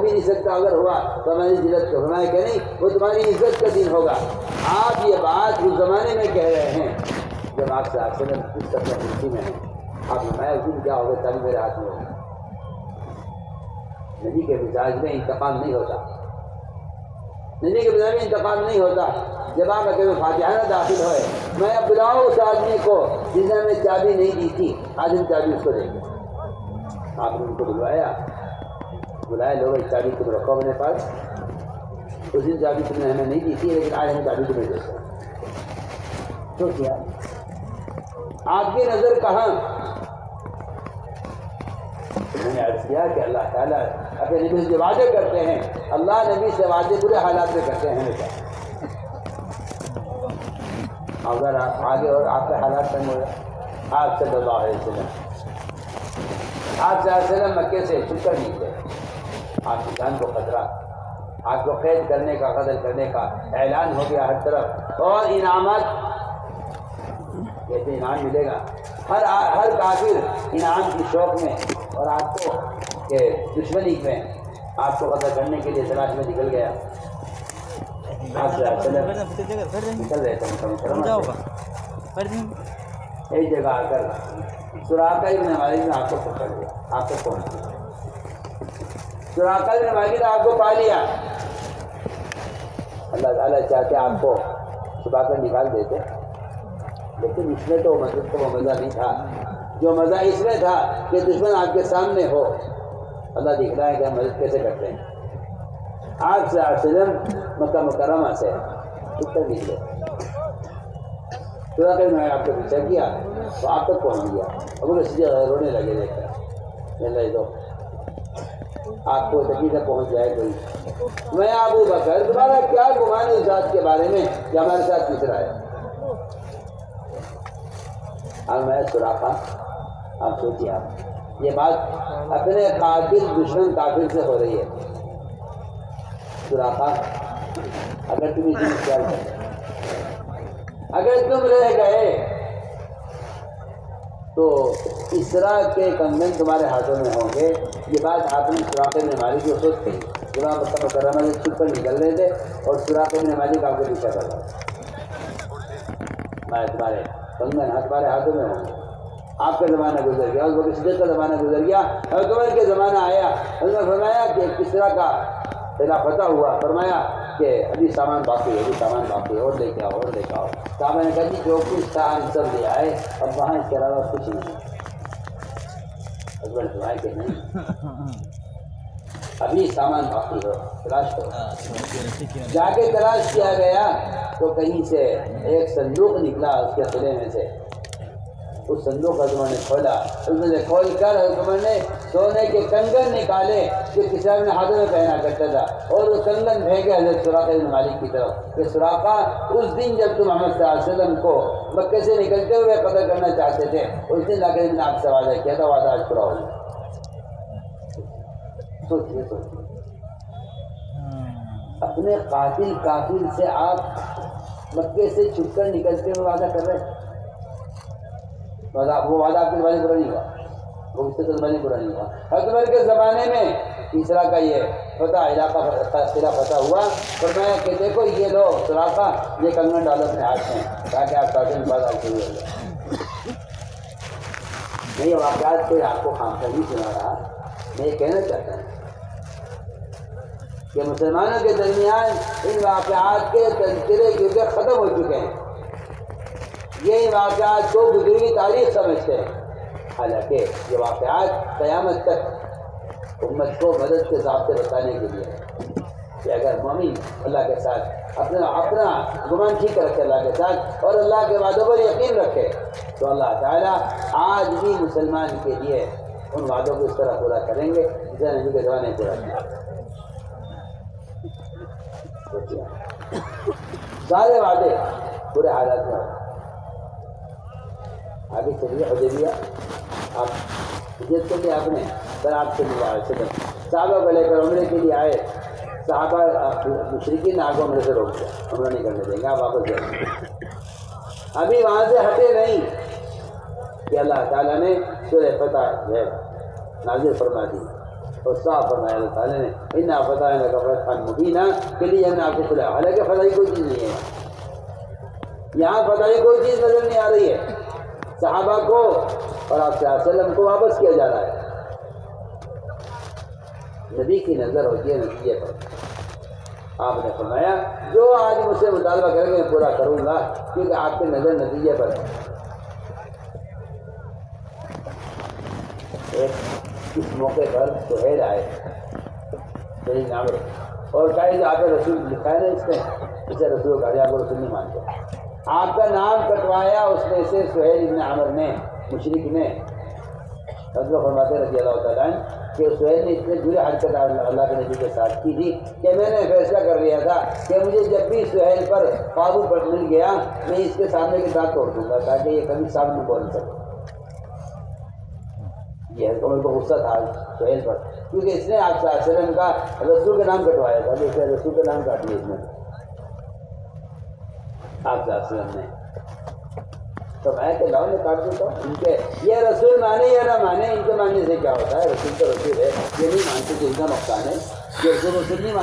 بھی نہیں سکتا، اگر ہوا تو ہماری ذلت کو فرمایا کہ نہیں وہ تمہاری عزت کا دن ہوگا۔ آپ یہ بات اس زمانے میں کہہ رہے ہیں جب آپ سے آپ سے کچھ کرنا خوشی میں ہے۔ آپ فرمایا اس دن کیا ہوگا، تب میرے ہاتھ میں ہوگا۔ نبی کے مزاج میں انتقام نہیں ہوتا، نبی کے مزاج میں انتقام نہیں ہوتا۔ جب آپ اکیلے فاتحہ داخل ہوئے، میں اب بلاؤ اس آدمی کو جس نے ہمیں چابی نہیں دی تھی، آج ہم چابی اس کو دیں گے۔ آپ نے ان کو بلایا لوگ چابی تم رکھو اپنے پاس، اس دن چابی تم نے ہمیں نہیں دی تھی لیکن آج ہم چابی تمہیں دیتے ہیں۔ تو کیا آپ کی نظر کہاں؟ میں نے عرض کیا کہ اللہ تعالیٰ اپنے نبی سے وعدے کرتے ہیں، اللہ نبی سے وعدے برے حالات میں کرتے ہیں ہمیشہ۔ اگر آگے اور آپ کے حالات تنگ ہو گئے، آپ صلی اللہ علیہ وسلم آپ صلی اللہ علیہ وسلم مکے سے چھپ کر نہیں تھے، آپ کی جان کو خطرہ، آپ کو قید کرنے کا، قتل کرنے کا اعلان ہو گیا ہر طرف، اور انعامات کیسے انعام ملے گا، ہر کافر انعام کی شوق میں، اور آپ کو کہ دشمنی میں آپ کو قتل کرنے کے لیے تلاش میں نکل گیا۔ آپ صلی اللہ علیہ وسلم نکل رہے تھے، ایک جگہ آ کر سراقہ ابن مالک نے آپ کو پکڑ لیا، آپ کو پہنچ گیا، سراقہ ابن مالک نے آپ کو پا لیا۔ اللہ تعالیٰ چاہتے آپ کو چھپا کر نکال دیتے، لیکن اس میں تو مدد کا وہ مزہ نہیں تھا جو مزہ اس میں تھا کہ دشمن آپ کے سامنے ہو۔ اللہ دکھ رہا ہے کہ ہم مدد کیسے کرتے ہیں۔ آپ صلی اللہ علیہ وسلم مکہ مکرمہ سے اتر نکلے، سراقہ ابن مالک آپ کو پیچھا کیا تو آپ تک پہنچ گیا، ابو بکر صدیق رونے لگے دیکھ کر، اللہ دو آپ کو تکلیف تک پہنچ جائے کوئی۔ میں ابو بکر تمہارا کیا گمان اس ذات کے بارے میں کہ ہمارے ساتھ کس طرح ہے؟ اب میں سراقہ، آپ سوچیے، آپ یہ بات اپنے قاتل دشمن کافر سے ہو رہی ہے۔ سراقہ اگر تم اس دن خیال کرتے، اگر تم رہ گئے تو اسرا کے کنگن تمہارے ہاتھوں میں ہوں گے۔ یہ بات آپ نے سراقہ ابن مالک کو سوچ تھی جب آپ مکہ مکرمہ سے چھپ کر نکل رہے تھے اور سراقہ ابن مالک آپ کو پیچھا کر رہا میں تمہارے کنگن تمہارے ہاتھوں میں ہوں گے۔ آپ کا زمانہ گزر گیا، ابو بکر صدیق کا زمانہ گزر گیا، حضرت عمر کے زمانہ آیا۔ حضرت نے فرمایا کہ کس طرح کا خلافت ہوا، فرمایا کہ ابھی سامان باقی ہے، ابھی سامان باقی ہے، اور لے کے آؤ اور لے کے آؤ۔ صحابہ نے کہا جی جو کچھ تھا ہم سب لے آئے، اب وہاں اس کے علاوہ کچھ نہیں۔ حضرت نے فرمایا کہ نہیں، ابھی سامان باقی ہو، تلاش کرو۔ جا کے تلاش کیا گیا تو کہیں سے ایک صندوق نکلا اس کے قلعے میں سے۔ اس صندوق حضرت عمر نے کھولا، اس میں سے کھول کر حضرت عمر نے سونے کے کنگن نکالے جو کسی نے ہاتھوں میں پہنا کرتا تھا، اور وہ کنگن پھینکے حضرت سراقہ ابن مالک کی طرف کہ سراقہ اس دن جب تم محمد صلی اللہ علیہ وسلم کو مکے سے نکلتے ہوئے قتل کرنا چاہتے تھے، اس دن لا کے نے آپ سے وعدہ کیا تھا، وعدہ آج پورا ہو گیا۔ سوچیے اپنے قاتل کافر سے آپ مکے سے چھپ کر نکلتے ہوئے وعدہ کر رہے ہیں۔ وہ وعدہ آپ کے زمانے پورا نہیں ہوا، وہ اس کے زمانے پورا نہیں ہوا۔ حضرت عمر کے زمانے میں تیسرا کا یہ فتح علاقہ قلعہ فتح ہوا، فرمایا کہ دیکھو یہ لو سراقہ یہ کنگن ڈالو اپنے ہاتھ میں تاکہ آپ قاتل میں بات شروع ہو جائے۔ میں یہ واقعات کوئی آپ کو خام کر نہیں سنا رہا، میں یہ کہنا چاہتا ہوں کہ مسلمانوں کے درمیان ان واقعات کے تذکرے کیونکہ ختم ہو چکے ہیں، یہ واقعات کو بزرگی تاریخ سمجھتے ہیں، حالانکہ یہ واقعات قیامت تک امت کو مدد کے ضابطے بتانے کے لیے کہ اگر مومن اللہ کے ساتھ اپنا گمان ٹھیک رکھے اللہ کے ساتھ اور اللہ کے وعدوں پر یقین رکھے تو اللہ تعالیٰ آج بھی مسلمان کے لیے ان وعدوں کو اس طرح پورا کریں گے جسے نبی کے زمانے میں پورا کیا۔ سارے وعدے پورے حالات میں آگے چلیے حدیبیہ، آپ ہجرت کے لیے آپ نے سر آپ سے ملا صحابہ کو لے کر عمرے کے لیے آئے، صحابہ مشرکین نے آپ کو عمرے سے روک دیا، عمرہ نہیں کرنے دیں گے، آپ واپس جائیں۔ ابھی وہاں سے ہٹے نہیں کہ اللہ تعالیٰ نے سورہ فتح نازل فرما دی، اور صاف فرمایا اللہ تعالیٰ نے اِنَّا فَتَحْنَا لَكَ فَتْحًا مُبِينًا کہ لیے ہم نے آپ کے خلاف، حالانکہ فتح کوئی چیز نہیں ہے یہاں، فتح کوئی چیز نظر نہیں آ رہی ہے، صحابہ کو اور آپ صلی اللہ علیہ وسلم کو واپس کیا جا رہا ہے۔ نبی کی نظر ہوتی ہے نتیجے پر۔ آپ نے فرمایا جو آج مجھ سے مطالبہ کریں گے میں پورا کروں گا، کیونکہ آپ کی نظر نتیجے پر ہے۔ اس موقع پر سہیل آئے سہیل عمرو اور کہا کہ آپ نے رسول لکھا ہے نا اس میں، اسے رسول کہا آپ کو رسول نہیں مانتے، آپ کا نام کٹوایا اس میں سے سہیل ابن عمرو نے، مشرک نے۔ حضرت فرماتے رضی اللہ تعالیٰ عنہ کہ سہیل نے اتنے برے حرکت اللہ کے نبی کے ساتھ کی تھی کہ میں نے فیصلہ کر لیا تھا کہ مجھے جب بھی سہیل پر قابو پر مل گیا میں اس کے سامنے کے دانت توڑ دوں گا تاکہ یہ کبھی سامنے بول سکے۔ یہ عمر کو غصہ تھا سہیل پر، کیونکہ اس نے آپ صلی اللہ علیہ وسلم کا رسول کا نام کٹوایا تھا، جیسے رسول کا نام کاٹ لیا اس نے آپ صلی اللہ علیہ وسلم نے۔ تو میں کہ لاؤ میں کاٹ دیتا ہوں، ان کے یہ رسول مانے یا نہ مانے، ان کے ماننے سے کیا ہوتا ہے، رسول تو رسول ہے، یہ نہیں مانتے تو ان کا نقصان ہے، یہ رسول نہیں مانے